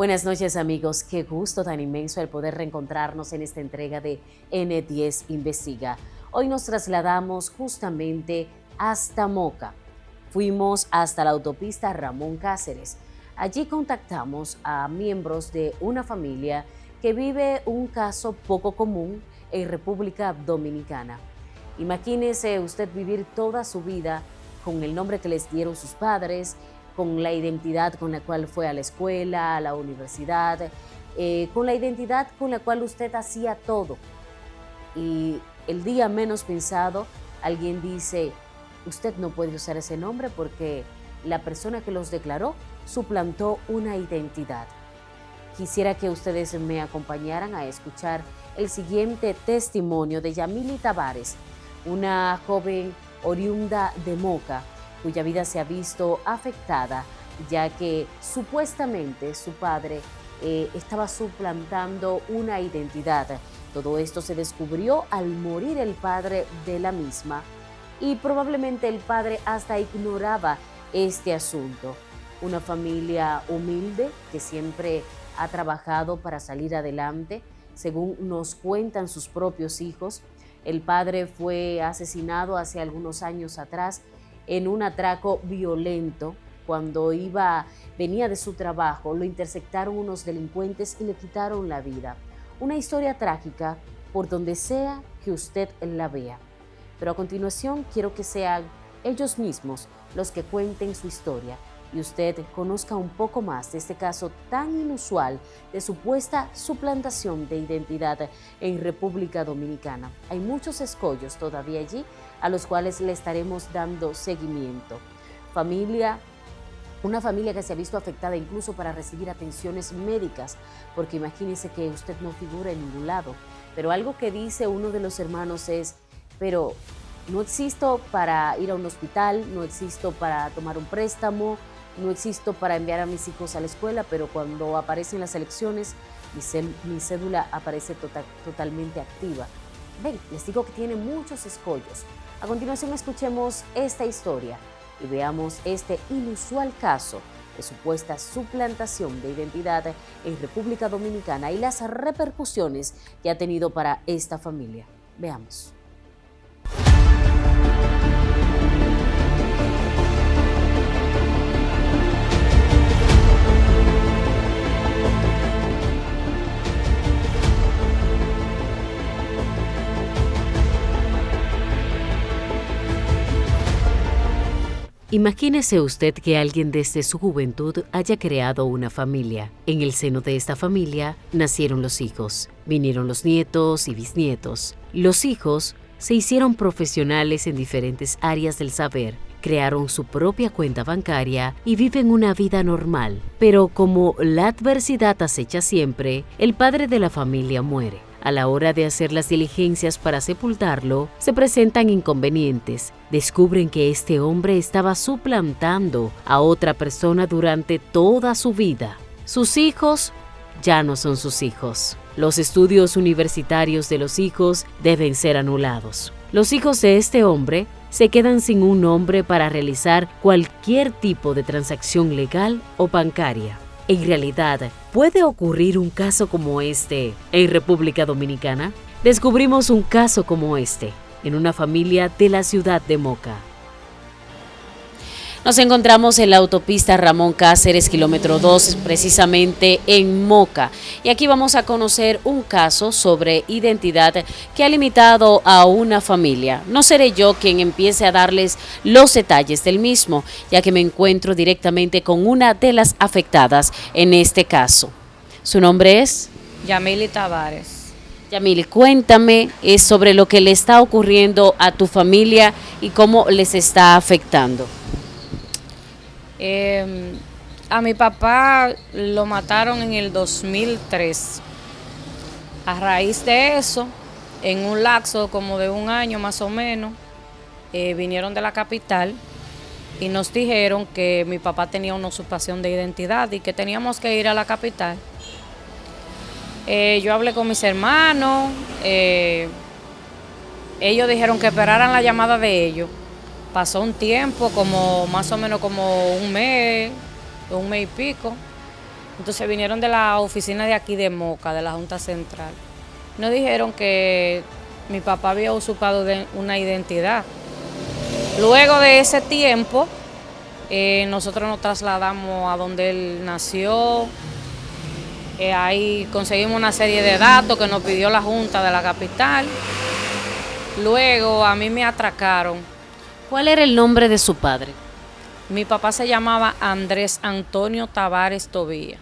Buenas noches, amigos. Qué gusto tan inmenso el poder reencontrarnos en esta entrega de N10 Investiga. Hoy nos trasladamos justamente hasta Moca. Fuimos hasta la autopista Ramón Cáceres. Allí contactamos a miembros de una familia que vive un caso poco común en República Dominicana. Imagínese usted vivir toda su vida con el nombre que les dieron sus padres, con la identidad con la cual fue a la escuela, a la universidad, con la identidad con la cual usted hacía todo. Y el día menos pensado, alguien dice, usted no puede usar ese nombre porque la persona que los declaró suplantó una identidad. Quisiera que ustedes me acompañaran a escuchar el siguiente testimonio de Yamili Tavares, una joven oriunda de Moca, cuya vida se ha visto afectada, ya que supuestamente su padre estaba suplantando una identidad. Todo esto se descubrió al morir el padre de la misma y probablemente el padre hasta ignoraba este asunto. Una familia humilde que siempre ha trabajado para salir adelante, según nos cuentan sus propios hijos. El padre fue asesinado hace algunos años atrás en un atraco violento. Cuando venía de su trabajo, lo interceptaron unos delincuentes y le quitaron la vida. Una historia trágica por donde sea que usted la vea. Pero a continuación quiero que sean ellos mismos los que cuenten su historia y usted conozca un poco más de este caso tan inusual de supuesta suplantación de identidad en República Dominicana. Hay muchos escollos todavía allí a los cuales le estaremos dando seguimiento. Una familia que se ha visto afectada incluso para recibir atenciones médicas, porque imagínese que usted no figura en ningún lado. Pero algo que dice uno de los hermanos es, pero no existo para ir a un hospital, no existo para tomar un préstamo, no existo para enviar a mis hijos a la escuela, pero cuando aparecen las elecciones, mi cédula aparece totalmente activa. Ven, les digo que tiene muchos escollos. A continuación escuchemos esta historia y veamos este inusual caso de supuesta suplantación de identidad en República Dominicana y las repercusiones que ha tenido para esta familia. Veamos. Imagínese usted que alguien desde su juventud haya creado una familia. En el seno de esta familia nacieron los hijos, vinieron los nietos y bisnietos. Los hijos se hicieron profesionales en diferentes áreas del saber, crearon su propia cuenta bancaria y viven una vida normal. Pero como la adversidad acecha siempre, el padre de la familia muere. A la hora de hacer las diligencias para sepultarlo, se presentan inconvenientes. Descubren que este hombre estaba suplantando a otra persona durante toda su vida. Sus hijos ya no son sus hijos. Los estudios universitarios de los hijos deben ser anulados. Los hijos de este hombre se quedan sin un nombre para realizar cualquier tipo de transacción legal o bancaria. En realidad, ¿puede ocurrir un caso como este en República Dominicana? Descubrimos un caso como este en una familia de la ciudad de Moca. Nos encontramos en la autopista Ramón Cáceres, kilómetro 2, precisamente en Moca. Y aquí vamos a conocer un caso sobre identidad que ha limitado a una familia. No seré yo quien empiece a darles los detalles del mismo, ya que me encuentro directamente con una de las afectadas en este caso. ¿Su nombre es? Yamili Tavares. Yamili, cuéntame sobre lo que le está ocurriendo a tu familia y cómo les está afectando. A mi papá lo mataron en el 2003. A raíz de eso, en un lapso como de un año más o menos, vinieron de la capital y nos dijeron que mi papá tenía una usurpación de identidad y que teníamos que ir a la capital. Yo hablé con mis hermanos, ellos dijeron que esperaran la llamada de ellos. Pasó un tiempo, como más o menos como un mes y pico, Entonces vinieron de la oficina de aquí de Moca, de la Junta Central. Nos dijeron que mi papá había usurpado una identidad. Luego de ese tiempo, nosotros nos trasladamos a donde él nació. Ahí conseguimos una serie de datos que nos pidió la Junta de la capital. Luego a mí me atracaron. ¿Cuál era el nombre de su padre? Mi papá se llamaba Andrés Antonio Tavares Tobía.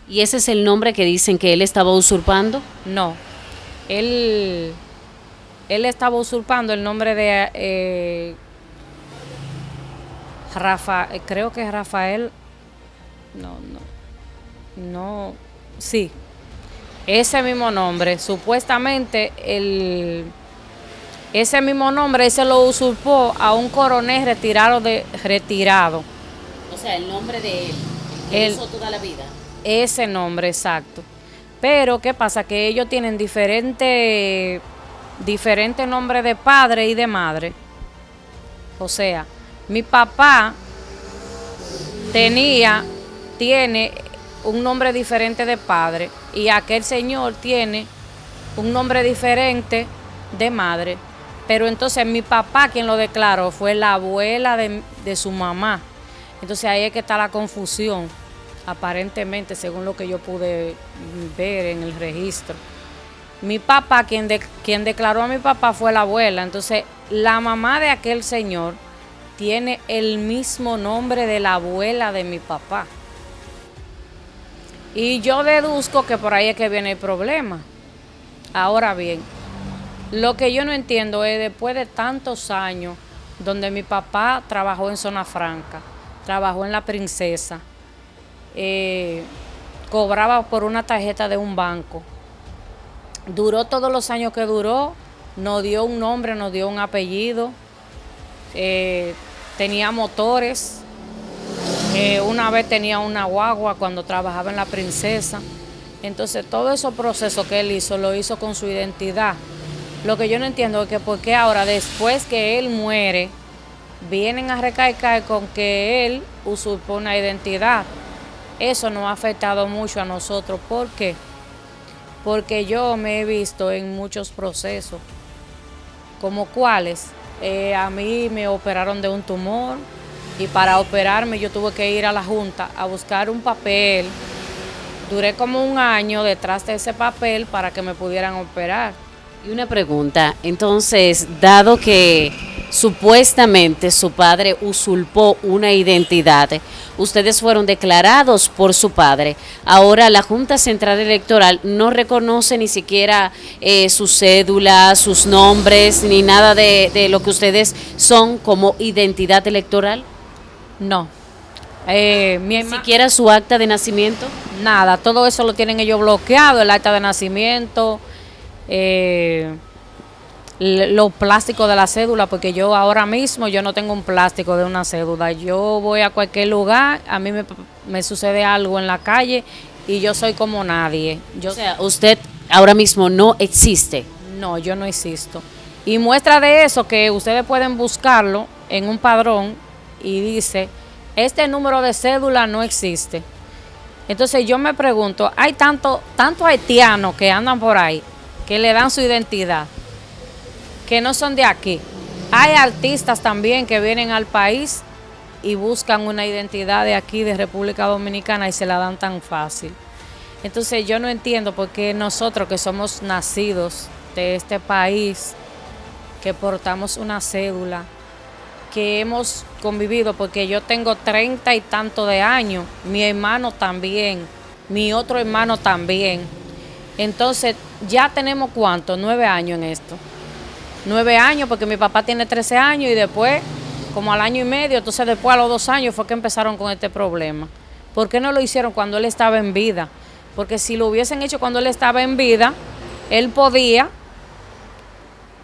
¿Y ese es el nombre que dicen que él estaba usurpando? No, él estaba usurpando el nombre de creo que es Rafael, no, sí, ese mismo nombre, supuestamente ese mismo nombre se lo usurpó a un coronel retirado. O sea, el nombre de él, que hizo toda la vida. Ese nombre, exacto. Pero, ¿qué pasa? Que ellos tienen diferente nombres de padre y de madre. O sea, mi papá tiene un nombre diferente de padre y aquel señor tiene un nombre diferente de madre. Pero entonces mi papá quien lo declaró fue la abuela de su mamá. Entonces ahí es que está la confusión, aparentemente, según lo que yo pude ver en el registro. Mi papá, quien declaró a mi papá fue la abuela. Entonces la mamá de aquel señor tiene el mismo nombre de la abuela de mi papá. Y yo deduzco que por ahí es que viene el problema. Ahora bien, lo que yo no entiendo es después de tantos años donde mi papá trabajó en Zona Franca, trabajó en La Princesa, cobraba por una tarjeta de un banco, duró todos los años que duró, nos dio un nombre, nos dio un apellido, tenía motores, una vez tenía una guagua cuando trabajaba en La Princesa. Entonces todos esos procesos que él hizo, lo hizo con su identidad. Lo que yo no entiendo es que por qué ahora, después que él muere, vienen a recaer con que él usurpó una identidad. Eso nos ha afectado mucho a nosotros. ¿Por qué? Porque yo me he visto en muchos procesos, como cuáles. A mí me operaron de un tumor y para operarme yo tuve que ir a la Junta a buscar un papel. Duré como un año detrás de ese papel para que me pudieran operar. Y una pregunta, entonces, dado que supuestamente su padre usurpó una identidad, ustedes fueron declarados por su padre, ahora la Junta Central Electoral no reconoce ni siquiera su cédula, sus nombres, ni nada de lo que ustedes son como identidad electoral. No. Ni siquiera su acta de nacimiento. Nada, todo eso lo tienen ellos bloqueado, el acta de nacimiento, los plásticos de la cédula, porque yo ahora mismo yo no tengo un plástico de una cédula. Yo voy a cualquier lugar, a mí me sucede algo en la calle y yo soy como nadie. O sea, usted ahora mismo no existe. No, yo no existo. Y muestra de eso que ustedes pueden buscarlo en un padrón y dice, este número de cédula no existe. Entonces yo me pregunto, hay tanto haitianos que andan por ahí, que le dan su identidad, que no son de aquí. Hay artistas también que vienen al país y buscan una identidad de aquí, de República Dominicana, y se la dan tan fácil. Entonces yo no entiendo por qué nosotros que somos nacidos de este país, que portamos una cédula, que hemos convivido, porque yo tengo 30 y tanto de años, mi hermano también, mi otro hermano también. Entonces, ya tenemos ¿cuánto? 9 años en esto. 9 años, porque mi papá tiene 13 años y después, como al año y medio, entonces después a los 2 años fue que empezaron con este problema. ¿Por qué no lo hicieron cuando él estaba en vida? Porque si lo hubiesen hecho cuando él estaba en vida, él podía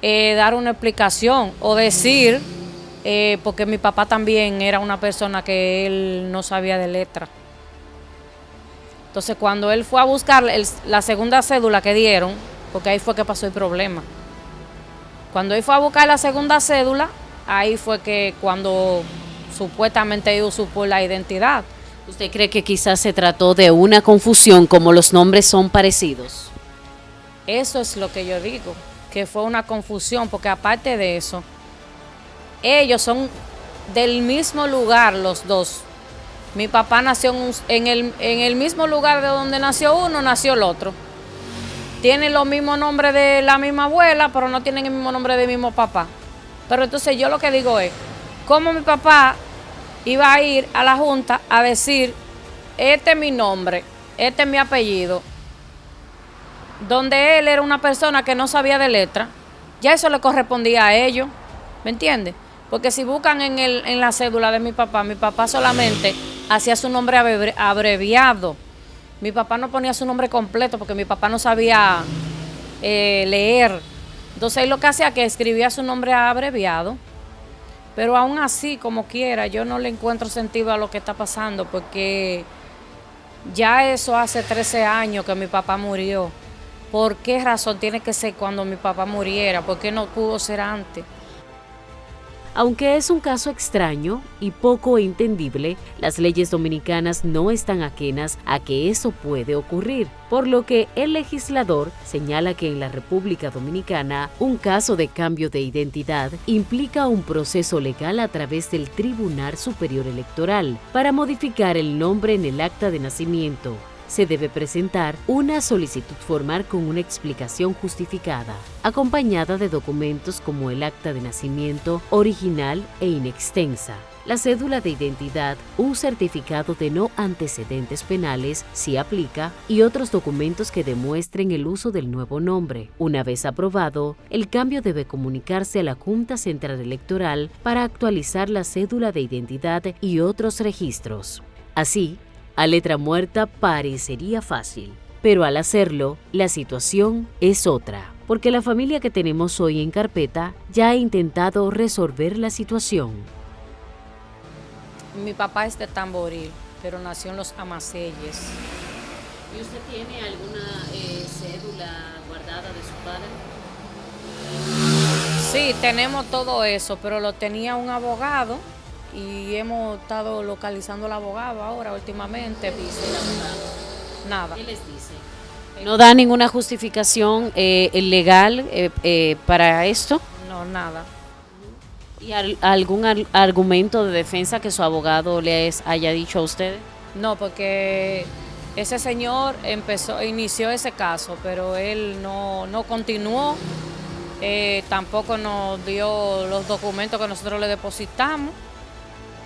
dar una explicación o decir, porque mi papá también era una persona que él no sabía de letra. Entonces cuando él fue a buscar la segunda cédula que dieron, porque ahí fue que pasó el problema. Cuando él fue a buscar la segunda cédula, ahí fue que cuando supuestamente él usurpó la identidad. ¿Usted cree que quizás se trató de una confusión como los nombres son parecidos? Eso es lo que yo digo, que fue una confusión, porque aparte de eso, ellos son del mismo lugar los dos. Mi papá nació en el mismo lugar de donde nació uno, nació el otro. Tienen los mismos nombres de la misma abuela, pero no tienen el mismo nombre del mismo papá. Pero entonces yo lo que digo es, ¿cómo mi papá iba a ir a la junta a decir, este es mi nombre, este es mi apellido, donde él era una persona que no sabía de letra? Ya eso le correspondía a ellos, ¿me entiendes? Porque si buscan en la cédula de mi papá solamente hacía su nombre abreviado. Mi papá no ponía su nombre completo porque mi papá no sabía leer. Entonces él lo que hacía es que escribía su nombre abreviado. Pero aún así, como quiera, yo no le encuentro sentido a lo que está pasando, porque ya eso hace 13 años que mi papá murió. ¿Por qué razón tiene que ser cuando mi papá muriera? ¿Por qué no pudo ser antes? Aunque es un caso extraño y poco entendible, las leyes dominicanas no están ajenas a que eso puede ocurrir, por lo que el legislador señala que en la República Dominicana un caso de cambio de identidad implica un proceso legal a través del Tribunal Superior Electoral para modificar el nombre en el acta de nacimiento. Se debe presentar una solicitud formal con una explicación justificada, acompañada de documentos como el acta de nacimiento original e inextensa, la cédula de identidad, un certificado de no antecedentes penales, si aplica, y otros documentos que demuestren el uso del nuevo nombre. Una vez aprobado, el cambio debe comunicarse a la Junta Central Electoral para actualizar la cédula de identidad y otros registros. Así, a letra muerta parecería fácil, pero al hacerlo, la situación es otra, porque la familia que tenemos hoy en carpeta ya ha intentado resolver la situación. Mi papá es de Tamboril, pero nació en Los Amaseyes. ¿Y usted tiene alguna cédula guardada de su padre? Sí, tenemos todo eso, pero lo tenía un abogado y hemos estado localizando al abogado ahora últimamente. ¿Dice el abogado? Nada. ¿Qué les dice? ¿No da ninguna justificación legal para esto? No, nada. ¿Y algún argumento de defensa que su abogado les haya dicho a ustedes? No, porque ese señor inició ese caso, pero él no continuó. Tampoco nos dio los documentos que nosotros le depositamos.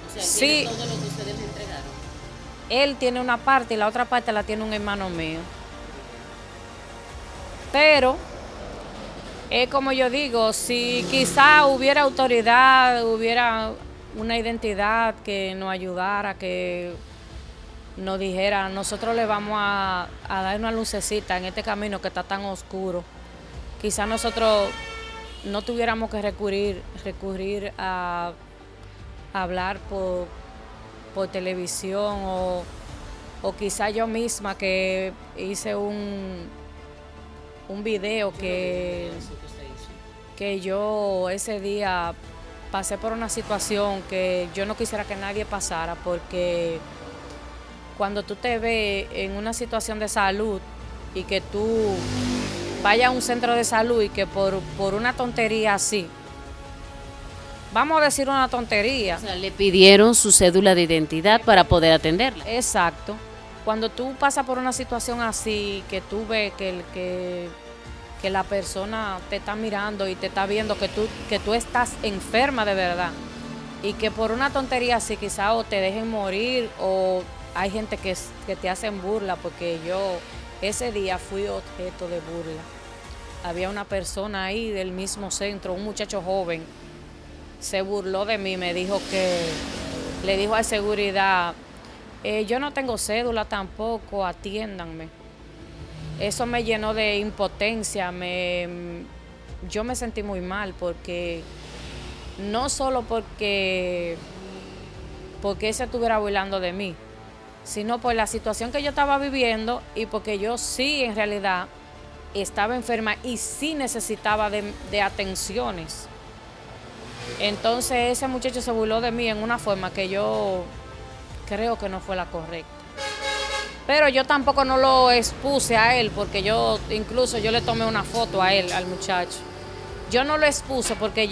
O sea, sí, todo lo que ustedes le entregaron. Él tiene una parte y la otra parte la tiene un hermano mío. Pero es como yo digo, si quizá hubiera autoridad, hubiera una identidad que nos ayudara, que nos dijera, nosotros le vamos a dar una lucecita en este camino que está tan oscuro. Quizá nosotros no tuviéramos que recurrir a hablar por televisión o quizá yo misma que hice un video que yo ese día pasé por una situación que yo no quisiera que nadie pasara, porque cuando tú te ves en una situación de salud y que tú vayas a un centro de salud y que por una tontería así, vamos a decir una tontería. O sea, le pidieron su cédula de identidad para poder atenderla. Exacto. Cuando tú pasas por una situación así, que tú ves que la persona te está mirando y te está viendo que tú estás enferma de verdad, y que por una tontería así quizá o te dejen morir, o hay gente que te hacen burla, porque yo ese día fui objeto de burla. Había una persona ahí del mismo centro, un muchacho joven, se burló de mí, me dijo le dijo a seguridad, yo no tengo cédula tampoco, atiéndanme. Eso me llenó de impotencia, yo me sentí muy mal, porque no solo porque él se estuviera burlando de mí, sino por la situación que yo estaba viviendo y porque yo sí en realidad estaba enferma y sí necesitaba de atenciones. Entonces ese muchacho se burló de mí en una forma que yo creo que no fue la correcta. Pero yo tampoco no lo expuse a él, porque incluso yo le tomé una foto a él, al muchacho. Yo no lo expuse porque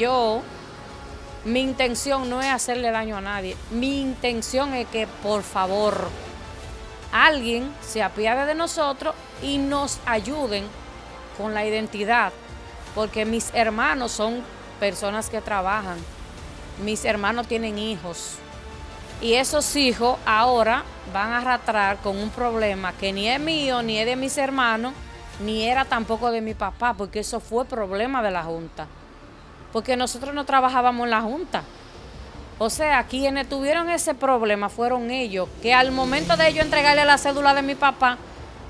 mi intención no es hacerle daño a nadie. Mi intención es que, por favor, alguien se apiade de nosotros y nos ayuden con la identidad. Porque mis hermanos son personas que trabajan. Mis hermanos tienen hijos. Y esos hijos ahora van a arrastrar con un problema que ni es mío, ni es de mis hermanos, ni era tampoco de mi papá, porque eso fue problema de la Junta. Porque nosotros no trabajábamos en la Junta. O sea, quienes tuvieron ese problema fueron ellos, que al momento de ellos entregarle la cédula de mi papá,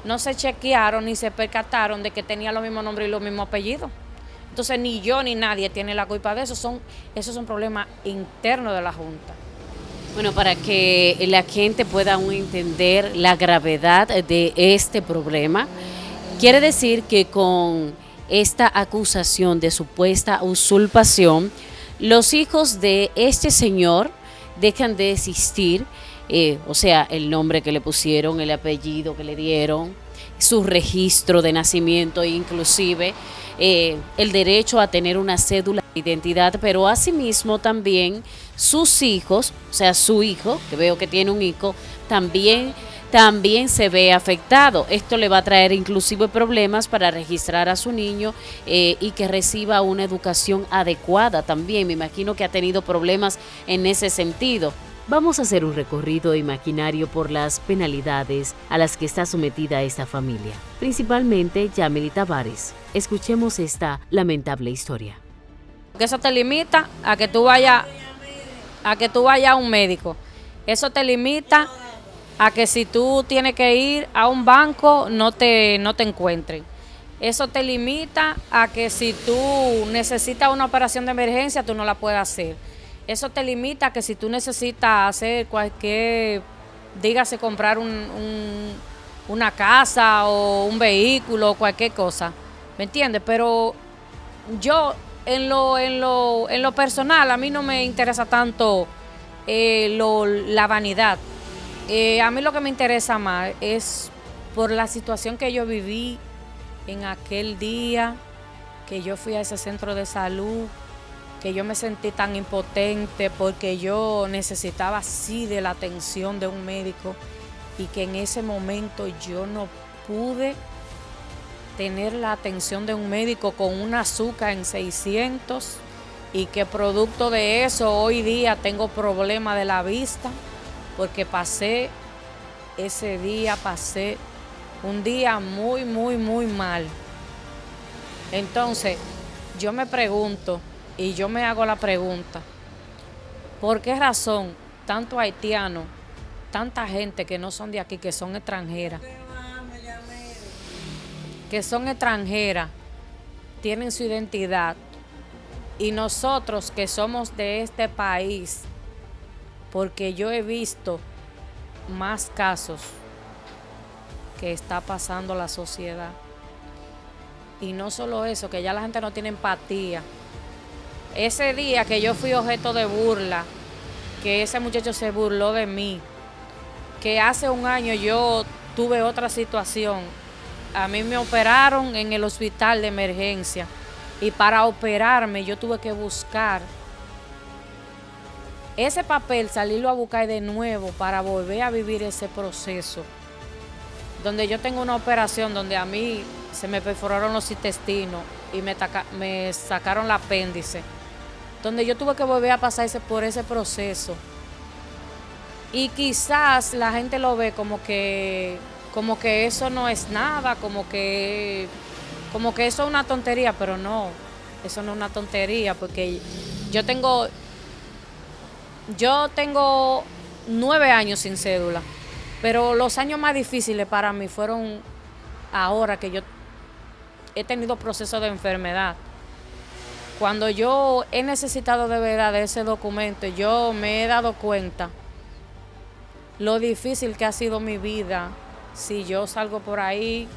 no se chequearon ni se percataron de que tenía los mismos nombres y los mismos apellidos. Entonces ni yo ni nadie tiene la culpa de eso, esos son problemas internos de la Junta. Bueno, para que la gente pueda aún entender la gravedad de este problema, quiere decir que con esta acusación de supuesta usurpación, los hijos de este señor dejan de existir, o sea, el nombre que le pusieron, el apellido que le dieron, su registro de nacimiento, inclusive el derecho a tener una cédula de identidad, pero asimismo también sus hijos, o sea, su hijo, que veo que tiene un hijo, también se ve afectado. Esto le va a traer inclusive problemas para registrar a su niño y que reciba una educación adecuada también. Me imagino que ha tenido problemas en ese sentido. Vamos a hacer un recorrido imaginario por las penalidades a las que está sometida esta familia, principalmente Yamily Tavares. Escuchemos esta lamentable historia. Eso te limita a que tú vayas a un médico. Eso te limita a que si tú tienes que ir a un banco no te encuentren. Eso te limita a que si tú necesitas una operación de emergencia tú no la puedes hacer. Eso te limita a que si tú necesitas hacer cualquier, dígase comprar una casa o un vehículo o cualquier cosa, ¿me entiendes? Pero yo en lo personal a mí no me interesa tanto la vanidad. A mí lo que me interesa más es por la situación que yo viví en aquel día que yo fui a ese centro de salud, que yo me sentí tan impotente porque yo necesitaba así de la atención de un médico y que en ese momento yo no pude tener la atención de un médico con un azúcar en 600 y que producto de eso hoy día tengo problemas de la vista porque pasé un día muy, muy, muy mal. Entonces, yo me pregunto y yo me hago la pregunta, ¿por qué razón tanto haitiano, tanta gente que no son de aquí, que son extranjeras, tienen su identidad y nosotros que somos de este país, porque yo he visto más casos que está pasando la sociedad? Y no solo eso, que ya la gente no tiene empatía. Ese día que yo fui objeto de burla, que ese muchacho se burló de mí, que hace un año yo tuve otra situación. A mí me operaron en el hospital de emergencia y para operarme yo tuve que buscar ese papel, salirlo a buscar de nuevo para volver a vivir ese proceso. Donde yo tengo una operación donde a mí se me perforaron los intestinos y me sacaron el apéndice, donde yo tuve que volver a pasar por ese proceso. Y quizás la gente lo ve como que eso no es nada, como que eso es una tontería, pero no, eso no es una tontería, porque yo tengo 9 años sin cédula, pero los años más difíciles para mí fueron ahora que yo he tenido proceso de enfermedad. Cuando yo he necesitado de verdad de ese documento, yo me he dado cuenta lo difícil que ha sido mi vida. Si yo salgo por ahí,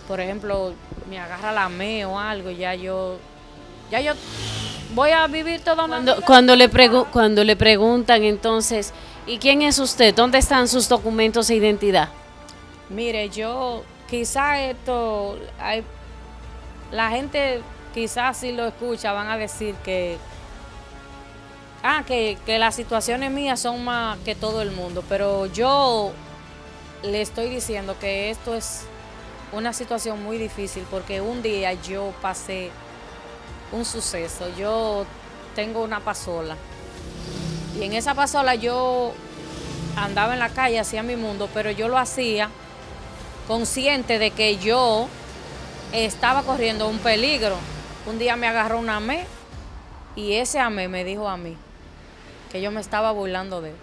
por ejemplo, me agarra la ME o algo, ya yo voy a vivir toda una vida. Cuando le preguntan entonces, ¿y quién es usted? ¿Dónde están sus documentos de identidad? Mire, yo quizá la gente quizás si lo escucha van a decir que las situaciones mías son más que todo el mundo, pero yo le estoy diciendo que esto es una situación muy difícil porque un día yo pasé un suceso. Yo tengo una pasola y en esa pasola yo andaba en la calle, hacía mi mundo, pero yo lo hacía consciente de que yo estaba corriendo un peligro. Un día me agarró un amé y ese amé me dijo a mí que yo me estaba burlando de él,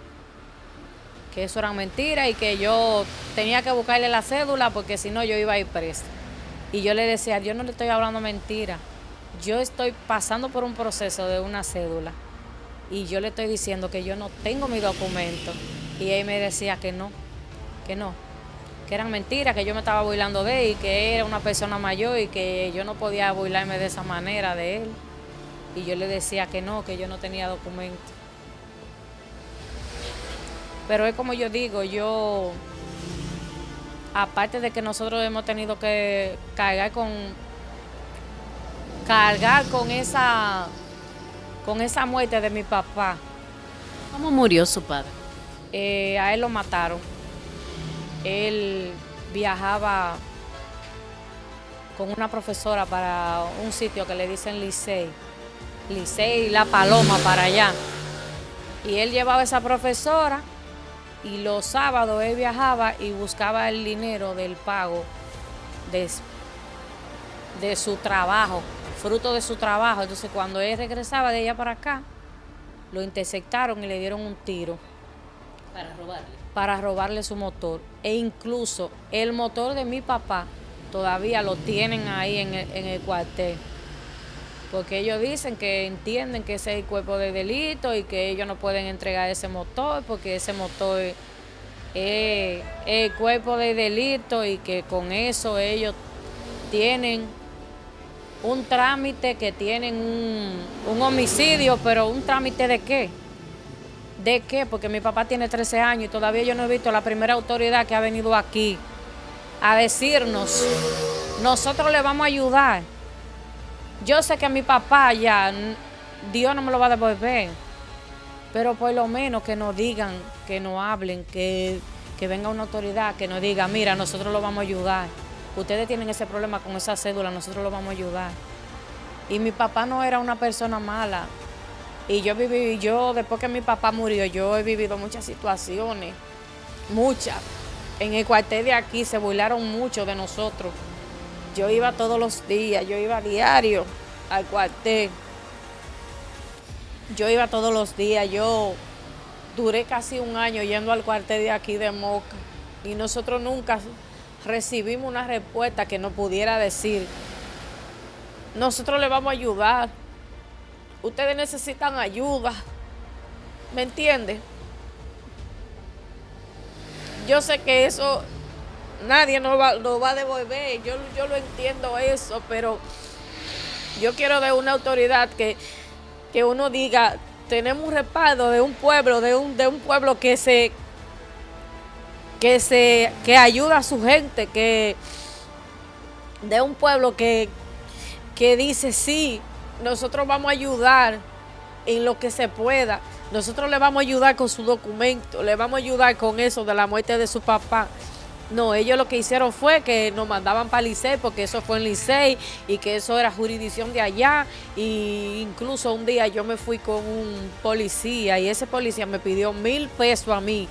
que eso era mentira y que yo tenía que buscarle la cédula porque si no yo iba a ir presa. Y yo le decía, yo no le estoy hablando mentira, yo estoy pasando por un proceso de una cédula y yo le estoy diciendo que yo no tengo mi documento. Y él me decía que no, que eran mentiras, que yo me estaba burlando de él y que era una persona mayor y que yo no podía burlarme de esa manera de él. Y yo le decía que no, que yo no tenía documento. Pero es como yo digo, aparte de que nosotros hemos tenido que cargar con esa muerte de mi papá. ¿Cómo murió su padre? A él lo mataron. Él viajaba con una profesora para un sitio que le dicen Licey La Paloma, para allá. Y él llevaba a esa profesora y los sábados él viajaba y buscaba el dinero del pago de su trabajo, fruto de su trabajo. Entonces cuando él regresaba de allá para acá, lo interceptaron y le dieron un tiro. Para robarle su motor. E incluso el motor de mi papá todavía lo tienen ahí en el cuartel. Porque ellos dicen que entienden que ese es el cuerpo de delito y que ellos no pueden entregar ese motor porque ese motor es el cuerpo de delito y que con eso ellos tienen un trámite, que tienen un homicidio, pero ¿un trámite de qué? ¿De qué? Porque mi papá tiene 13 años y todavía yo no he visto la primera autoridad que ha venido aquí a decirnos, nosotros le vamos a ayudar. Yo sé que a mi papá ya, Dios no me lo va a devolver, pero por lo menos que nos digan, que nos hablen, que venga una autoridad, que nos diga, mira, nosotros lo vamos a ayudar. Ustedes tienen ese problema con esa cédula, nosotros lo vamos a ayudar. Y mi papá no era una persona mala. Y yo después que mi papá murió, yo he vivido muchas situaciones, muchas. En el cuartel de aquí se burlaron mucho de nosotros. Yo iba todos los días, yo iba a diario al cuartel. Yo iba todos los días, yo duré casi un año yendo al cuartel de aquí de Moca. Y nosotros nunca recibimos una respuesta que nos pudiera decir, nosotros le vamos a ayudar. Ustedes necesitan ayuda, ¿me entienden? Yo sé que eso nadie nos va a devolver, yo lo entiendo eso, pero yo quiero de una autoridad que uno diga, tenemos un respaldo de un pueblo, de un pueblo que ayuda a su gente, de un pueblo que dice sí. Nosotros vamos a ayudar en lo que se pueda. Nosotros le vamos a ayudar con su documento, le vamos a ayudar con eso de la muerte de su papá. No, ellos lo que hicieron fue que nos mandaban para Licey, porque eso fue en Licey y que eso era jurisdicción de allá. Y incluso un día yo me fui con un policía y ese policía me pidió 1,000 pesos a mí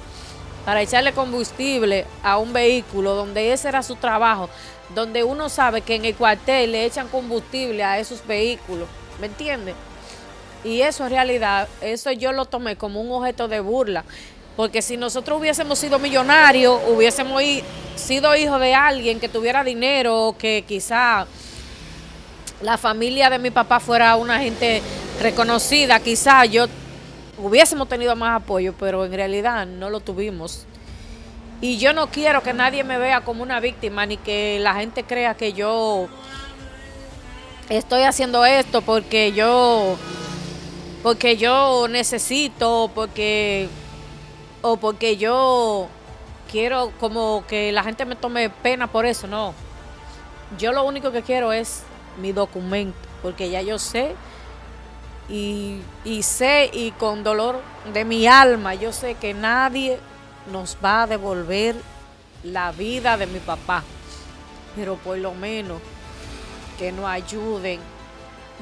para echarle combustible a un vehículo donde ese era su trabajo, donde uno sabe que en el cuartel le echan combustible a esos vehículos, ¿me entiendes? Y eso en realidad, eso yo lo tomé como un objeto de burla, porque si nosotros hubiésemos sido millonarios, hubiésemos sido hijos de alguien que tuviera dinero, o que quizá la familia de mi papá fuera una gente reconocida, quizá hubiésemos tenido más apoyo, pero en realidad no lo tuvimos. Y yo no quiero que nadie me vea como una víctima, ni que la gente crea que yo estoy haciendo esto porque yo porque yo necesito, o porque yo quiero como que la gente me tome pena por eso, no. Yo lo único que quiero es mi documento, porque ya yo sé y sé y con dolor de mi alma, yo sé que nadie nos va a devolver la vida de mi papá, pero por lo menos que nos ayuden.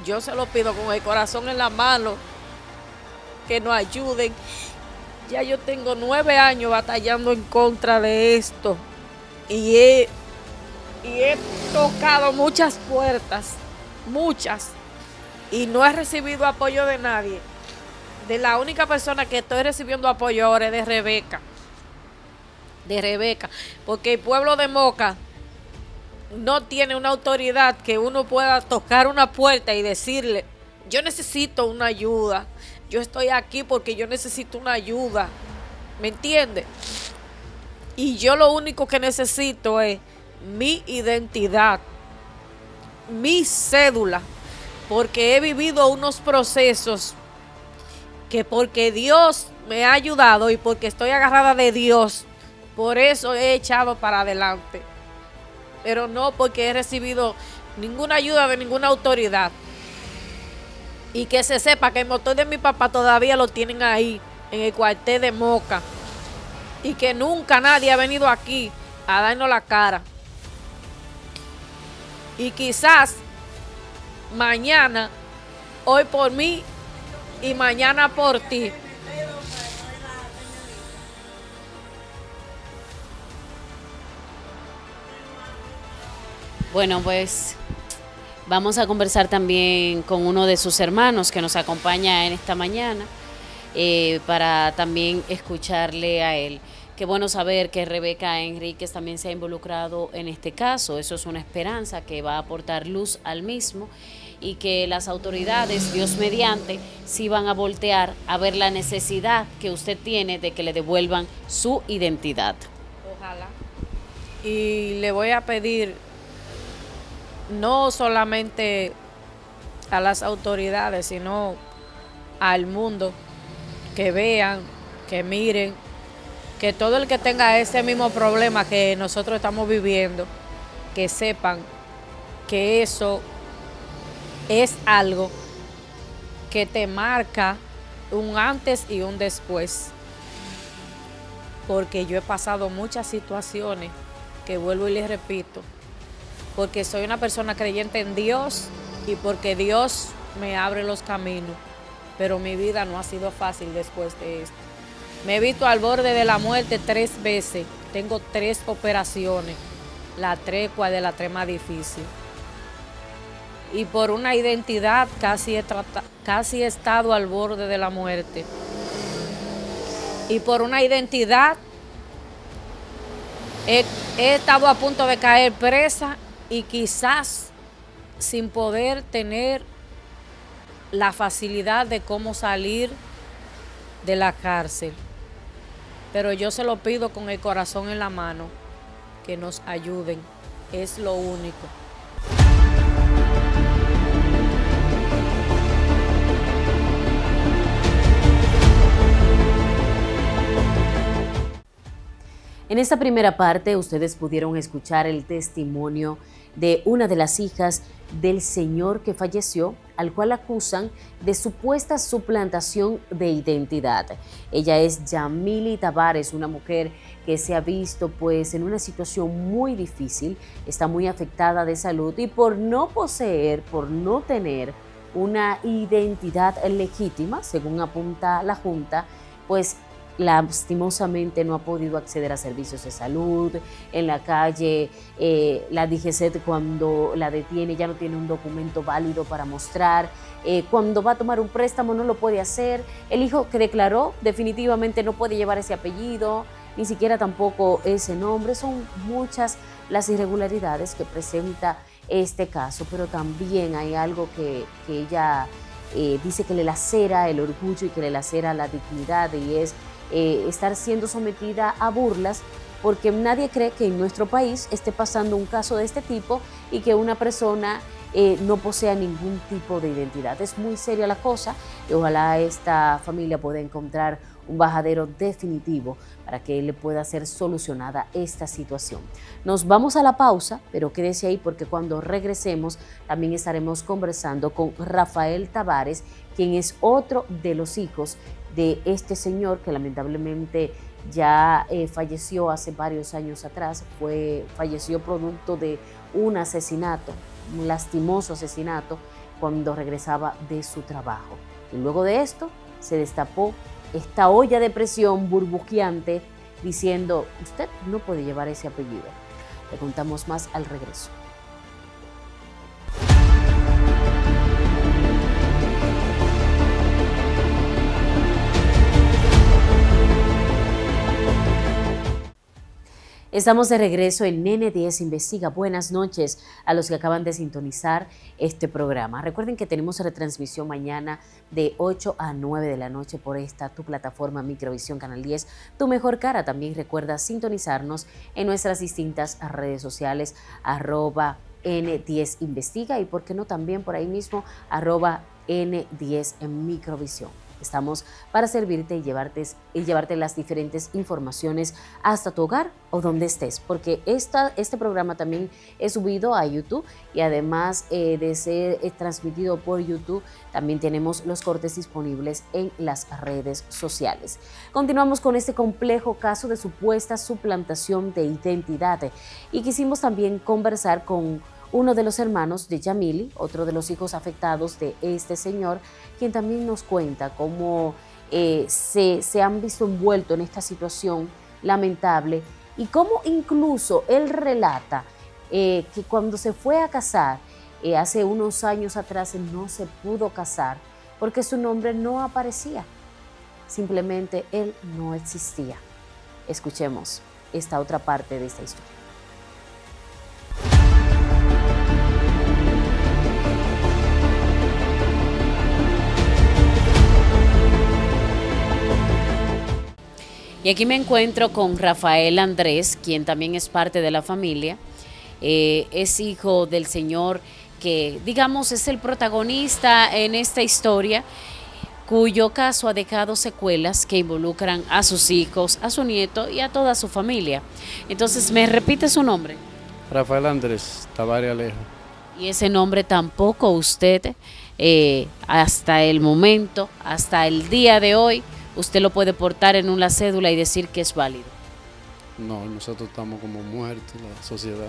Yo se lo pido con el corazón en la mano, que nos ayuden. Ya yo tengo 9 años batallando en contra de esto y he tocado muchas puertas, muchas, y no he recibido apoyo de nadie. De la única persona que estoy recibiendo apoyo ahora es de Rebeca, porque el pueblo de Moca no tiene una autoridad que uno pueda tocar una puerta y decirle, yo necesito una ayuda, yo estoy aquí porque yo necesito una ayuda, ¿me entiende? Y yo lo único que necesito es mi identidad, mi cédula, porque he vivido unos procesos que porque Dios me ha ayudado y porque estoy agarrada de Dios, por eso he echado para adelante, pero no porque he recibido ninguna ayuda de ninguna autoridad. Y que se sepa que el motor de mi papá todavía lo tienen ahí, en el cuartel de Moca, y que nunca nadie ha venido aquí a darnos la cara. Y quizás mañana, hoy por mí y mañana por ti. Bueno, pues vamos a conversar también con uno de sus hermanos que nos acompaña en esta mañana para también escucharle a él. Qué bueno saber que Rebeca Enríquez también se ha involucrado en este caso. Eso es una esperanza que va a aportar luz al mismo y que las autoridades, Dios mediante, sí van a voltear a ver la necesidad que usted tiene de que le devuelvan su identidad. Ojalá. Y le voy a pedir no solamente a las autoridades, sino al mundo, que vean, que miren, que todo el que tenga ese mismo problema que nosotros estamos viviendo, que sepan que eso es algo que te marca un antes y un después. Porque yo he pasado muchas situaciones, que vuelvo y les repito, porque soy una persona creyente en Dios y porque Dios me abre los caminos, pero mi vida no ha sido fácil después de esto. Me he visto al borde de la muerte 3 veces, tengo 3 operaciones, la 3 de la 3 más difícil. Y por una identidad casi he estado al borde de la muerte. Y por una identidad he estado a punto de caer presa y quizás sin poder tener la facilidad de cómo salir de la cárcel. Pero yo se lo pido con el corazón en la mano, que nos ayuden, es lo único. En esta primera parte ustedes pudieron escuchar el testimonio de una de las hijas del señor que falleció, al cual acusan de supuesta suplantación de identidad. Ella es Yamili Tavares, una mujer que se ha visto pues en una situación muy difícil, está muy afectada de salud y por no poseer, por no tener una identidad legítima, según apunta la Junta, pues lastimosamente no ha podido acceder a servicios de salud. En la calle, la DGCET cuando la detiene ya no tiene un documento válido para mostrar. Cuando va a tomar un préstamo no lo puede hacer. El hijo que declaró definitivamente no puede llevar ese apellido, ni siquiera tampoco ese nombre. Son muchas las irregularidades que presenta este caso, pero también hay algo que ella dice que le lacera el orgullo y que le lacera la dignidad, y es estar siendo sometida a burlas porque nadie cree que en nuestro país esté pasando un caso de este tipo y que una persona no posea ningún tipo de identidad. Es muy seria la cosa y ojalá esta familia pueda encontrar un bajadero definitivo para que le pueda ser solucionada esta situación. Nos vamos a la pausa, pero quédese ahí porque cuando regresemos también estaremos conversando con Rafael Tavares, quien es otro de los hijos de este señor que lamentablemente ya falleció hace varios años atrás. Falleció producto de un asesinato, un lastimoso asesinato, cuando regresaba de su trabajo. Y luego de esto se destapó esta olla de presión burbujeante diciendo: usted no puede llevar ese apellido. Le contamos más al regreso. Estamos de regreso en NN10 Investiga. Buenas noches a los que acaban de sintonizar este programa. Recuerden que tenemos retransmisión mañana de 8 a 9 de la noche por tu plataforma Microvisión Canal 10, Tu Mejor Cara. También recuerda sintonizarnos en nuestras distintas redes sociales, @N10 Investiga y por qué no también por ahí mismo, @N10 en Microvisión. Estamos para servirte y llevarte las diferentes informaciones hasta tu hogar o donde estés, porque este programa también es subido a YouTube y además de ser transmitido por YouTube, también tenemos los cortes disponibles en las redes sociales. Continuamos con este complejo caso de supuesta suplantación de identidad y quisimos también conversar con uno de los hermanos de Yamili, otro de los hijos afectados de este señor, quien también nos cuenta cómo se han visto envueltos en esta situación lamentable y cómo incluso él relata que cuando se fue a casar, hace unos años atrás, él no se pudo casar porque su nombre no aparecía, simplemente él no existía. Escuchemos esta otra parte de esta historia. Y aquí me encuentro con Rafael Andrés, quien también es parte de la familia. Es hijo del señor que, digamos, es el protagonista en esta historia, cuyo caso ha dejado secuelas que involucran a sus hijos, a su nieto y a toda su familia. Entonces, ¿me repite su nombre? Rafael Andrés Tavares Alejo. Y ese nombre tampoco usted, hasta el momento, hasta el día de hoy, usted lo puede portar en una cédula y decir que es válido. No, nosotros estamos como muertos en la sociedad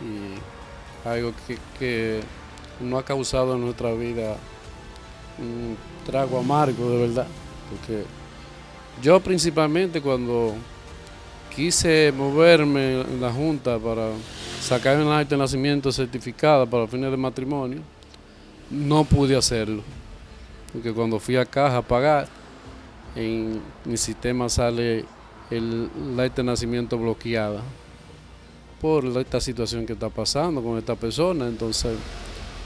y algo que no ha causado en nuestra vida un trago amargo de verdad, porque yo principalmente cuando quise moverme en la Junta para sacar un acta de nacimiento certificada para fines de matrimonio, no pude hacerlo. Porque cuando fui a caja a pagar, en mi sistema sale el acta de nacimiento bloqueada por esta situación que está pasando con esta persona. Entonces,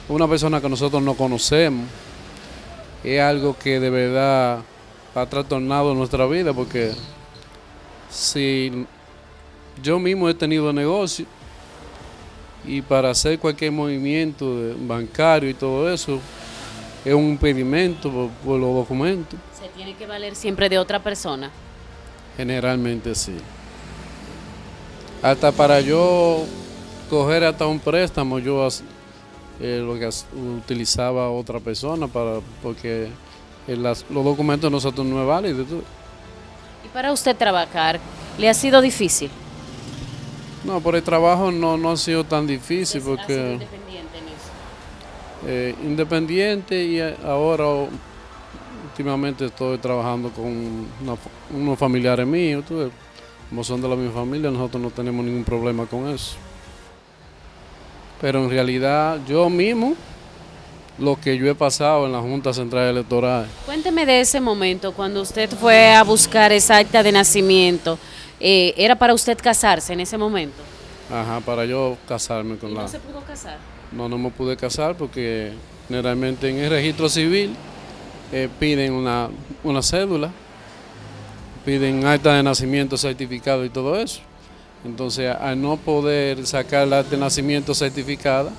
una persona que nosotros no conocemos, es algo que de verdad ha trastornado nuestra vida, porque si yo mismo he tenido negocio y para hacer cualquier movimiento bancario y todo eso, es un impedimento por los documentos. ¿Se tiene que valer siempre de otra persona? Generalmente sí. Hasta para yo coger hasta un préstamo, yo lo que utilizaba a otra persona porque los documentos de nosotros no es válido. ¿Y para usted trabajar, le ha sido difícil? No, por el trabajo no ha sido tan difícil ¿Ha porque... sido independiente en eso? Independiente, y ahora últimamente estoy trabajando con unos familiares míos, como son de la misma familia, nosotros no tenemos ningún problema con eso. Pero en realidad yo mismo, lo que yo he pasado en la Junta Central Electoral. Cuénteme de ese momento, cuando usted fue a buscar esa acta de nacimiento, ¿era para usted casarse en ese momento? Ajá, para yo casarme con ¿Y la... no se pudo casar? No me pude casar porque generalmente en el registro civil piden una cédula, piden acta de nacimiento certificado y todo eso. Entonces, al no poder sacar la acta de nacimiento certificada,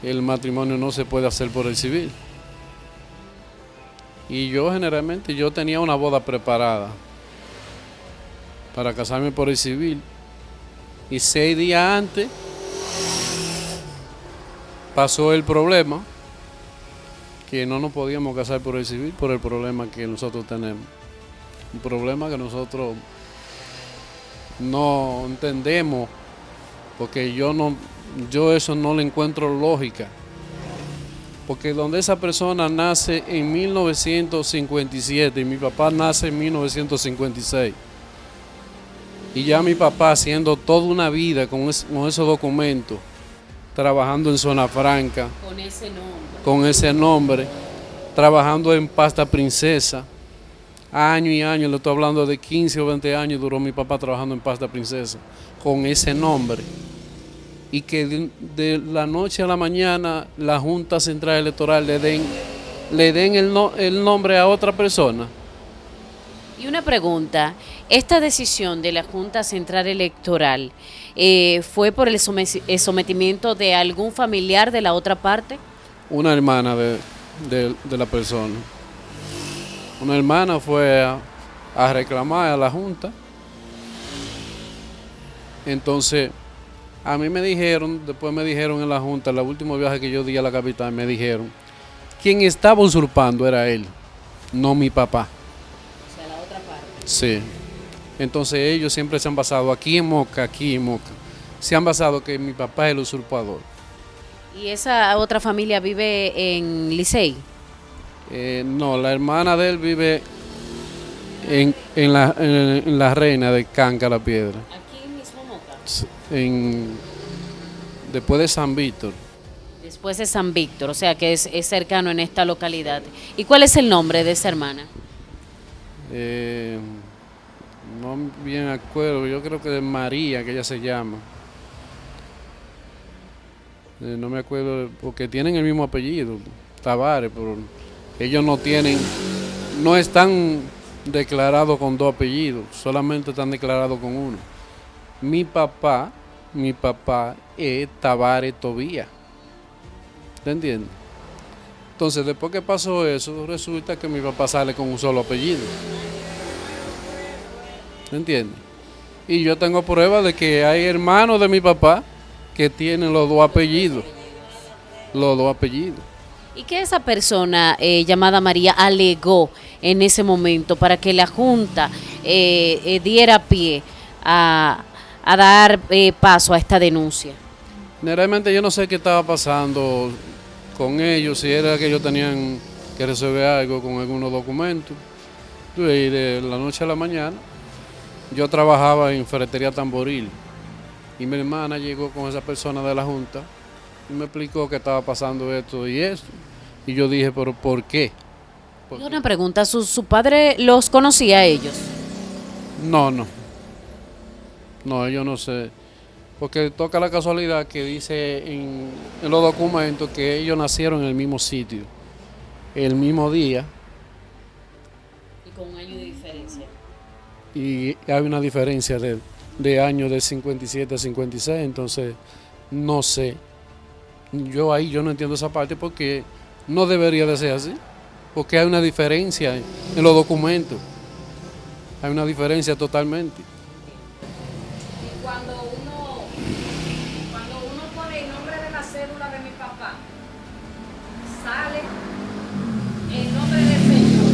el matrimonio no se puede hacer por el civil. Y yo generalmente yo tenía una boda preparada para casarme por el civil. Y 6 días antes pasó el problema que no nos podíamos casar por el civil por el problema que nosotros tenemos. Un problema que nosotros no entendemos, porque yo eso no le encuentro lógica. Porque donde esa persona nace en 1957 y mi papá nace en 1956. Y ya mi papá haciendo toda una vida con esos documentos, trabajando en Zona Franca. Con ese nombre. Trabajando en Pasta Princesa. Años y años, le estoy hablando de 15 o 20 años duró mi papá trabajando en Pasta Princesa. Con ese nombre. Y que de la noche a la mañana la Junta Central Electoral le den el nombre a otra persona. Y una pregunta, ¿esta decisión de la Junta Central Electoral fue por el sometimiento de algún familiar de la otra parte? Una hermana de la persona. Una hermana fue a reclamar a la Junta. Entonces, a mí después me dijeron en la Junta, en el último viaje que yo di a la capital, me dijeron, quien estaba usurpando era él, no mi papá. O sea, la otra parte. Sí. Entonces ellos siempre se han basado aquí en Moca, se han basado que mi papá es el usurpador. ¿Y esa otra familia vive en Licey? No, la hermana de él vive en la Reina de Canca la Piedra. Aquí mismo Moca. Después de San Víctor. Después de San Víctor, o sea que es cercano en esta localidad. ¿Y cuál es el nombre de esa hermana? No bien acuerdo, yo creo que es María, que ella se llama. No me acuerdo, porque tienen el mismo apellido, Tavares, pero ellos no están declarados con 2 apellidos, solamente están declarados con uno. Mi papá es Tavares Tobías. ¿Te entiendes? Entonces, después que pasó eso, resulta que mi papá sale con un solo apellido. ¿Me entiendes? Y yo tengo pruebas de que hay hermanos de mi papá que tienen los 2 apellidos. Los 2 apellidos. ¿Y qué esa persona llamada María alegó en ese momento para que la Junta diera pie a dar paso a esta denuncia? Generalmente yo no sé qué estaba pasando con ellos, si era que ellos tenían que resolver algo con algunos documentos. Y de la noche a la mañana yo trabajaba en Ferretería Tamboril y mi hermana llegó con esa persona de la Junta y me explicó que estaba pasando esto y eso. Y yo dije, pero ¿por qué? Y una pregunta, ¿su padre los conocía a ellos? No, yo no sé. Porque toca la casualidad que dice en los documentos que ellos nacieron en el mismo sitio, el mismo día. Y con un año de diferencia. Y hay una diferencia de años de 57 a 56, entonces no sé. Yo no entiendo esa parte porque no debería de ser así. Porque hay una diferencia en los documentos. Hay una diferencia totalmente. Cuando uno pone el nombre de la cédula de mi papá, sale el nombre del señor.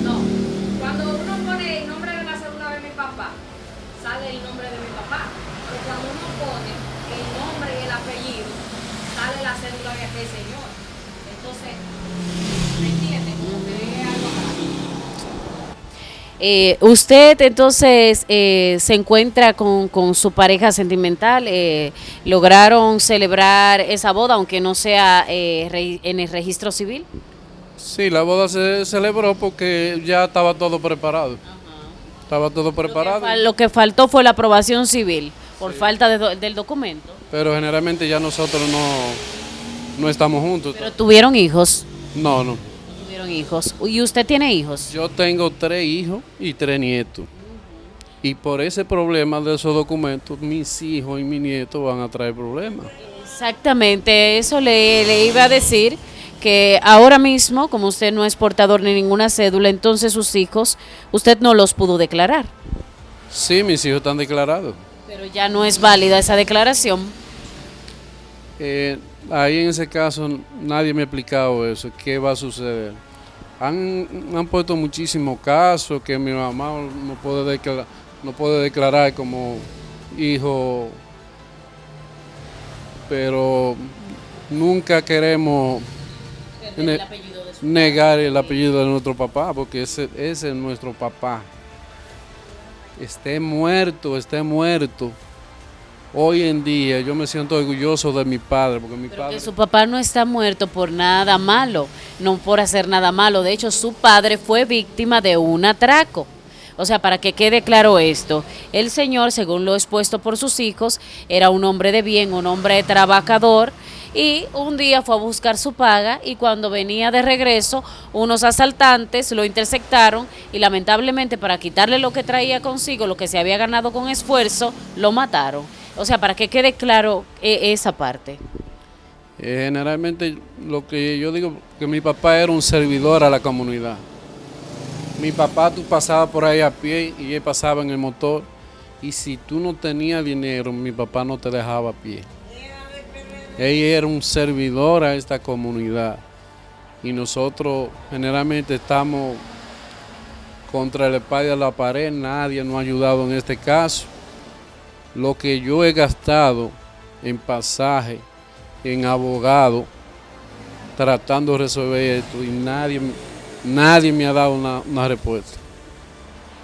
No, cuando uno pone el nombre de la cédula de mi papá, sale el nombre de mi papá. Pero cuando uno pone el nombre y el apellido, sale la cédula de aquel señor. Entonces, ¿me entiendes? Como que es algo raro. Usted entonces se encuentra con su pareja sentimental, ¿lograron celebrar esa boda aunque no sea en el registro civil? Sí, la boda se celebró porque ya estaba todo preparado. Ajá. Estaba todo preparado. Lo que faltó fue la aprobación civil por falta del documento. Pero generalmente ya nosotros no estamos juntos. Pero tuvieron hijos. No. Tuvieron hijos. ¿Y usted tiene hijos? Yo tengo 3 hijos y 3 nietos. Y por ese problema de esos documentos, mis hijos y mis nietos van a traer problemas. Exactamente, eso le iba a decir, que ahora mismo, como usted no es portador de ninguna cédula, entonces sus hijos, usted no los pudo declarar. Sí, mis hijos están declarados. Pero ya no es válida esa declaración. Ahí en ese caso nadie me ha explicado eso, qué va a suceder. Han puesto muchísimos casos que mi mamá no puede declarar como hijo, pero nunca queremos negar el apellido de nuestro papá, porque ese es nuestro papá. Esté muerto. Hoy en día yo me siento orgulloso de mi padre, porque Pero que su papá no está muerto por nada malo, no por hacer nada malo. De hecho, su padre fue víctima de un atraco. O sea, para que quede claro esto, el señor, según lo expuesto por sus hijos, era un hombre de bien, un hombre trabajador, y un día fue a buscar su paga y cuando venía de regreso, unos asaltantes lo interceptaron y lamentablemente para quitarle lo que traía consigo, lo que se había ganado con esfuerzo, lo mataron. O sea, para que quede claro esa parte. Generalmente lo que yo digo, que mi papá era un servidor a la comunidad. Mi papá, tú pasabas por ahí a pie y él pasaba en el motor, y si tú no tenías dinero, mi papá no te dejaba a pie. Él era un servidor a esta comunidad y nosotros generalmente estamos contra la espalda de la pared, nadie nos ha ayudado en este caso. Lo que yo he gastado en pasaje, en abogado, tratando de resolver esto, y nadie me ha dado una respuesta.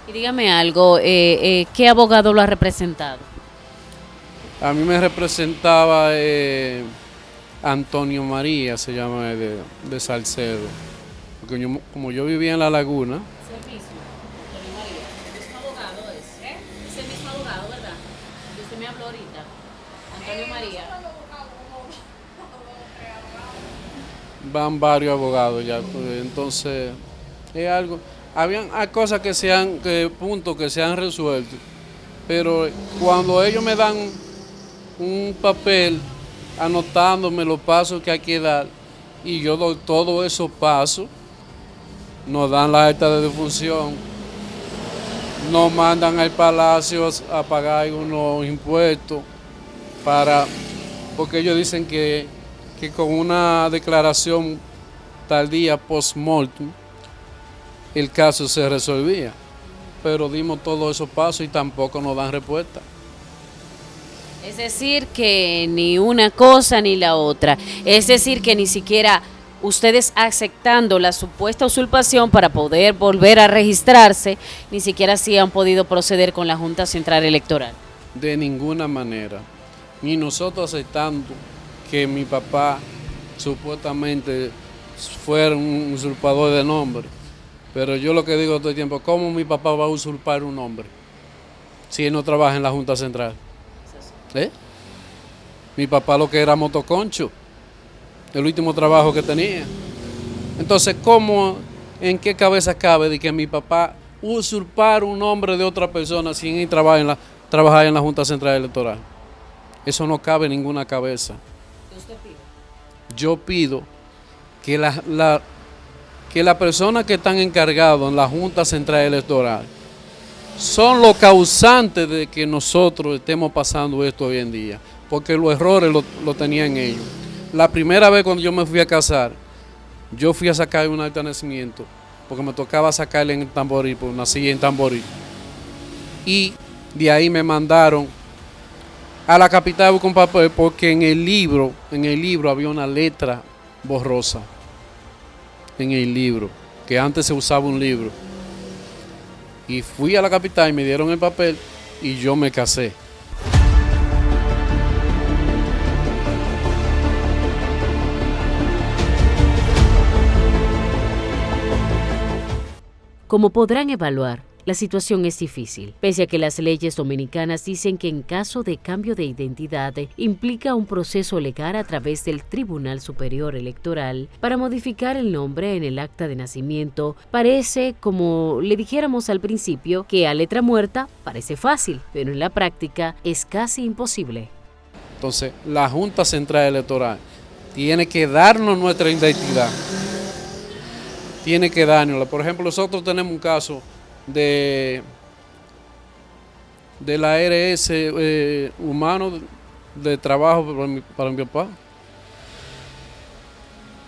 Y dígame algo, ¿qué abogado lo ha representado? A mí me representaba Antonio María, se llama, de Salcedo. Porque como yo vivía en La Laguna. Es el mismo, Antonio María. El mismo abogado es. Es el mismo abogado, ¿verdad? Que usted me habló ahorita. Antonio María. Van varios abogados ya, pues, entonces es algo. Hay cosas puntos que se han resuelto, pero cuando ellos me dan un papel anotándome los pasos que hay que dar y yo doy todos esos pasos, nos dan la acta de defunción, nos mandan al palacio a pagar unos impuestos porque ellos dicen que con una declaración tardía post-mortem el caso se resolvía, pero dimos todos esos pasos y tampoco nos dan respuesta. Es decir, que ni una cosa ni la otra. Es decir, que ni siquiera ustedes aceptando la supuesta usurpación para poder volver a registrarse, ni siquiera así han podido proceder con la Junta Central Electoral. De ninguna manera. Ni nosotros aceptando que mi papá supuestamente fuera un usurpador de nombre. Pero yo lo que digo todo el tiempo, ¿cómo mi papá va a usurpar un nombre si él no trabaja en la Junta Central? Mi papá lo que era motoconcho, el último trabajo que tenía. Entonces, en qué cabeza cabe de que mi papá usurpar un nombre de otra persona sin ir trabajar en la Junta Central Electoral? Eso no cabe en ninguna cabeza. ¿Qué usted pide? Yo pido que las personas que están encargados en la Junta Central Electoral son los causantes de que nosotros estemos pasando esto hoy en día, porque los errores lo tenían ellos. La primera vez cuando yo me fui a casar, yo fui a sacar un acta de nacimiento, porque me tocaba sacarle en el Tamboril, porque nací en Tamboril. Y de ahí me mandaron a la capital con papel, porque en el libro había una letra borrosa. En el libro, que antes se usaba un libro. Y fui a la capital y me dieron el papel y yo me casé. Como podrán evaluar, la situación es difícil, pese a que las leyes dominicanas dicen que en caso de cambio de identidad implica un proceso legal a través del Tribunal Superior Electoral para modificar el nombre en el acta de nacimiento. Parece, como le dijéramos al principio, que a letra muerta parece fácil, pero en la práctica es casi imposible. Entonces, la Junta Central Electoral tiene que darnos nuestra identidad. Tiene que dárnosla. Por ejemplo, nosotros tenemos un caso de la ARS humano de trabajo para mi papá.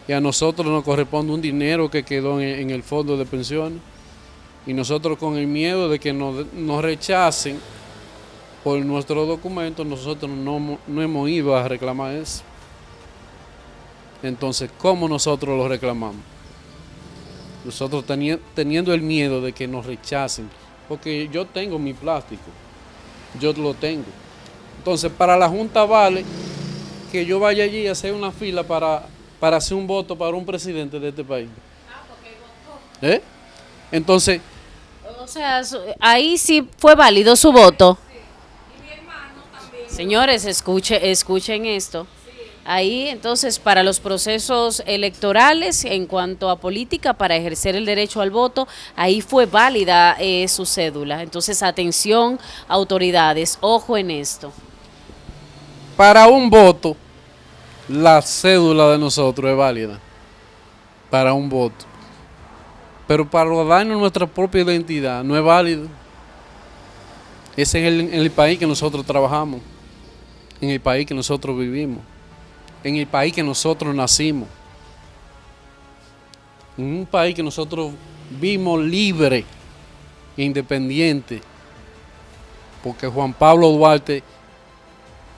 Y a nosotros nos corresponde un dinero que quedó en el fondo de pensiones. Y nosotros con el miedo de que nos rechacen por nuestros documentos, nosotros no hemos ido a reclamar eso. Entonces, ¿cómo nosotros lo reclamamos? Nosotros teniendo el miedo de que nos rechacen, porque yo tengo mi plástico, yo lo tengo. Entonces, para la Junta vale que yo vaya allí a hacer una fila para hacer un voto para un presidente de este país. Porque votó. Entonces, o sea, ahí sí fue válido su voto. Sí. Y mi hermano también. Señores, escuchen esto. Ahí, entonces, para los procesos electorales, en cuanto a política, para ejercer el derecho al voto, ahí fue válida su cédula. Entonces, atención, autoridades, ojo en esto. Para un voto, la cédula de nosotros es válida. Para un voto. Pero para darnos nuestra propia identidad no es válido. Ese es el país que nosotros trabajamos, en el país que nosotros vivimos, en el país que nosotros nacimos, en un país que nosotros vimos libre e independiente, porque Juan Pablo Duarte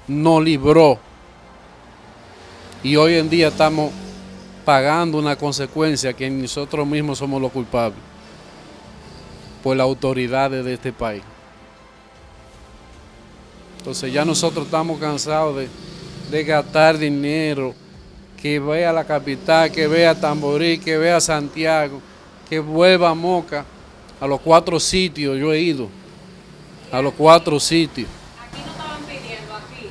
nos libró y hoy en día estamos pagando una consecuencia que nosotros mismos somos los culpables por las autoridades de este país. Entonces ya nosotros estamos cansados de gastar dinero, que vea la capital, que vea Tamboril, que vea Santiago, que vuelva a Moca, a los 4 sitios, yo he ido, a los 4 sitios. Aquí no estaban pidiendo, aquí,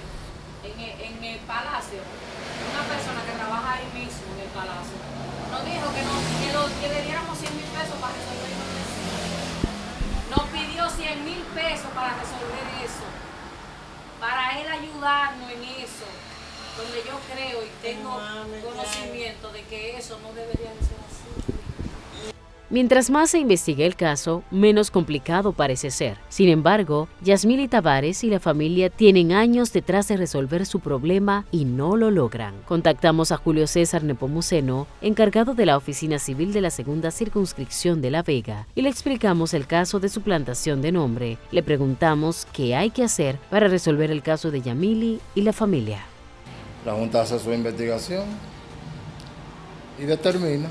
en el Palacio, una persona que trabaja ahí mismo en el Palacio, nos dijo que le diéramos 100,000 pesos para resolver eso. Nos pidió 100,000 pesos para resolver eso, para él ayudarnos en eso, donde yo creo y tengo conocimiento de que eso no debería de ser así. Mientras más se investiga el caso, menos complicado parece ser. Sin embargo, Yasmily Tavares y la familia tienen años detrás de resolver su problema y no lo logran. Contactamos a Julio César Nepomuceno, encargado de la Oficina Civil de la Segunda Circunscripción de La Vega, y le explicamos el caso de suplantación de nombre. Le preguntamos qué hay que hacer para resolver el caso de Yasmily y la familia. La Junta hace su investigación y determina.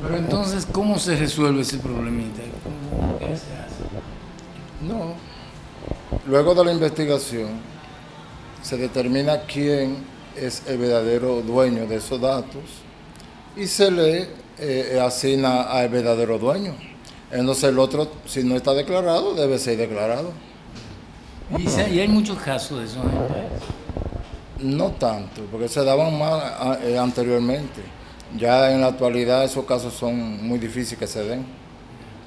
Pero entonces, ¿cómo se resuelve ese problemita? ¿Qué se hace? No. Luego de la investigación, se determina quién es el verdadero dueño de esos datos y se le asigna al verdadero dueño. Entonces el otro, si no está declarado, debe ser declarado. Y hay muchos casos de eso en el país. No tanto, porque se daban más anteriormente. Ya en la actualidad esos casos son muy difíciles que se den,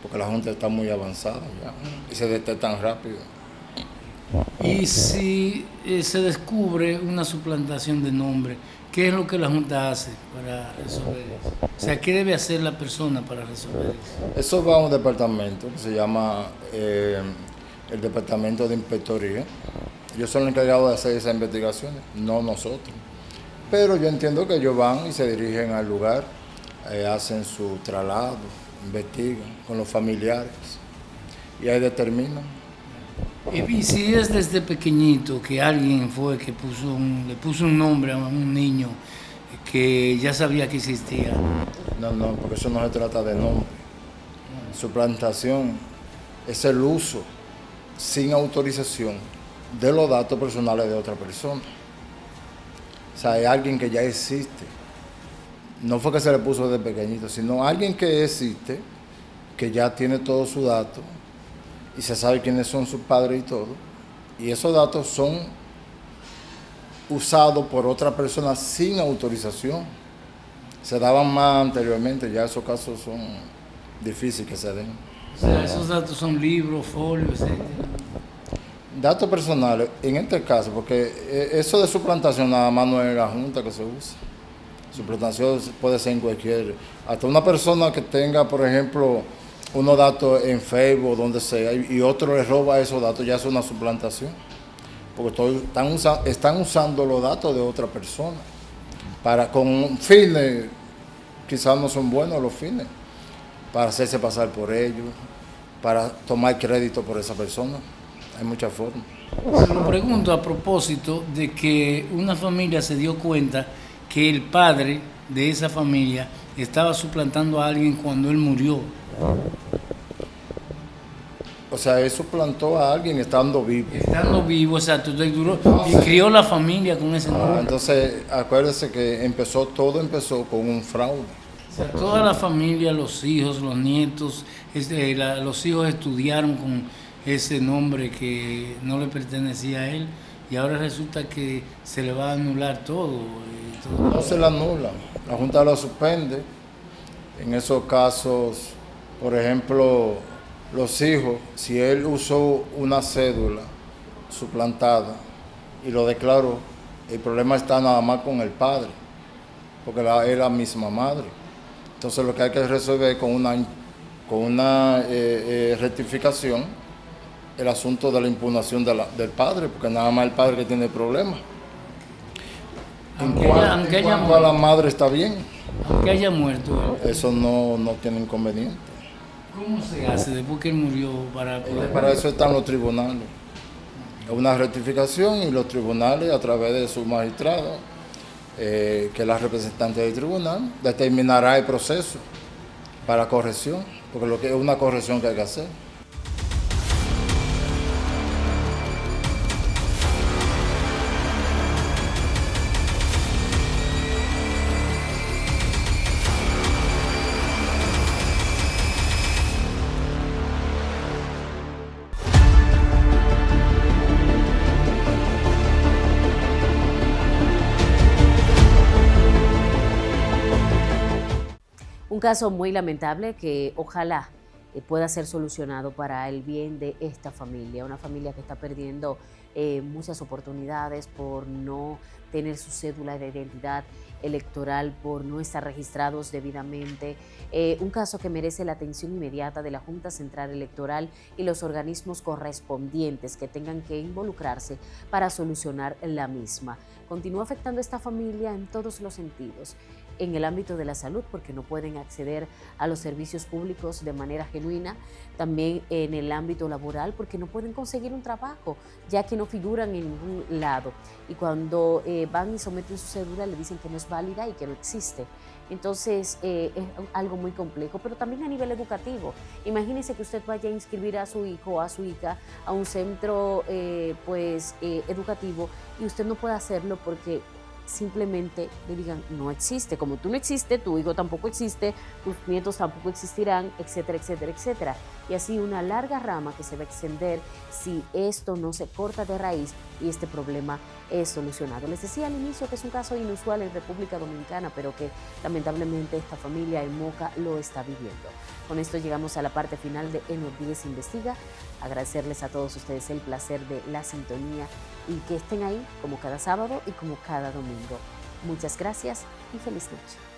porque la Junta está muy avanzada ya y se detectan rápido. Y si se descubre una suplantación de nombre, ¿qué es lo que la Junta hace para resolver eso? O sea, ¿qué debe hacer la persona para resolver eso? Eso va a un departamento que se llama el Departamento de Inspectoría. Ellos son los encargados de hacer esas investigaciones, no nosotros. Pero yo entiendo que ellos van y se dirigen al lugar, hacen su traslado, investigan con los familiares y ahí determinan. Y si es desde pequeñito que alguien fue que le puso un nombre a un niño que ya sabía que existía. No, porque eso no se trata de nombre. Suplantación es el uso sin autorización de los datos personales de otra persona. O sea, hay alguien que ya existe. No fue que se le puso desde pequeñito, sino alguien que existe, que ya tiene todos sus datos y se sabe quiénes son sus padres y todo. Y esos datos son usados por otra persona sin autorización. Se daban más anteriormente, ya esos casos son difíciles que se den. O sea, esos datos son libros, folios, etc. datos personales, en este caso, porque eso de suplantación nada más no es en la Junta que se usa. Suplantación puede ser en cualquier, hasta una persona que tenga, por ejemplo, unos datos en Facebook, donde sea, y otro le roba esos datos, ya es una suplantación. Porque están usando los datos de otra persona con fines, quizás no son buenos los fines, para hacerse pasar por ellos, para tomar crédito por esa persona. Hay muchas formas. Se lo pregunto a propósito de que una familia se dio cuenta que el padre de esa familia estaba suplantando a alguien cuando él murió. O sea, él suplantó a alguien estando vivo. Estando vivo, exacto. Y crió la familia con ese nombre. Entonces, acuérdese que todo empezó con un fraude. O sea, toda la familia, los hijos, los nietos, los hijos estudiaron con ese nombre que no le pertenecía a él y ahora resulta que se le va a anular todo. No se le anula, la Junta lo suspende. En esos casos, por ejemplo, los hijos, si él usó una cédula suplantada y lo declaró, el problema está nada más con el padre, porque es la misma madre. Entonces lo que hay que resolver con una rectificación el asunto de la impugnación del padre, porque nada más el padre que tiene el problema. Aunque a la madre está bien. Aunque haya muerto. Eso no tiene inconveniente. ¿Cómo se hace después que él murió? Para eso están los tribunales. Una rectificación y los tribunales, a través de su magistrado, que es la representante del tribunal, determinará el proceso para corrección, porque lo que es una corrección que hay que hacer. Un caso muy lamentable que ojalá pueda ser solucionado para el bien de esta familia, una familia que está perdiendo muchas oportunidades por no tener su cédula de identidad electoral, por no estar registrados debidamente, un caso que merece la atención inmediata de la Junta Central Electoral y los organismos correspondientes que tengan que involucrarse para solucionar la misma. Continúa afectando a esta familia en todos los sentidos. En el ámbito de la salud, porque no pueden acceder a los servicios públicos de manera genuina, también en el ámbito laboral, porque no pueden conseguir un trabajo, ya que no figuran en ningún lado. Y cuando van y someten su cédula, le dicen que no es válida y que no existe. Entonces, es algo muy complejo, pero también a nivel educativo. Imagínese que usted vaya a inscribir a su hijo o a su hija a un centro educativo y usted no puede hacerlo porque simplemente le digan no existe, como tú no existes, tu hijo tampoco existe, tus nietos tampoco existirán, etcétera, etcétera, etcétera. Y así una larga rama que se va a extender si esto no se corta de raíz y este problema es solucionado. Les decía al inicio que es un caso inusual en República Dominicana, pero que lamentablemente esta familia en Moca lo está viviendo. Con esto llegamos a la parte final de En-10 Investiga. Agradecerles a todos ustedes el placer de la sintonía y que estén ahí como cada sábado y como cada domingo. Muchas gracias y feliz noche.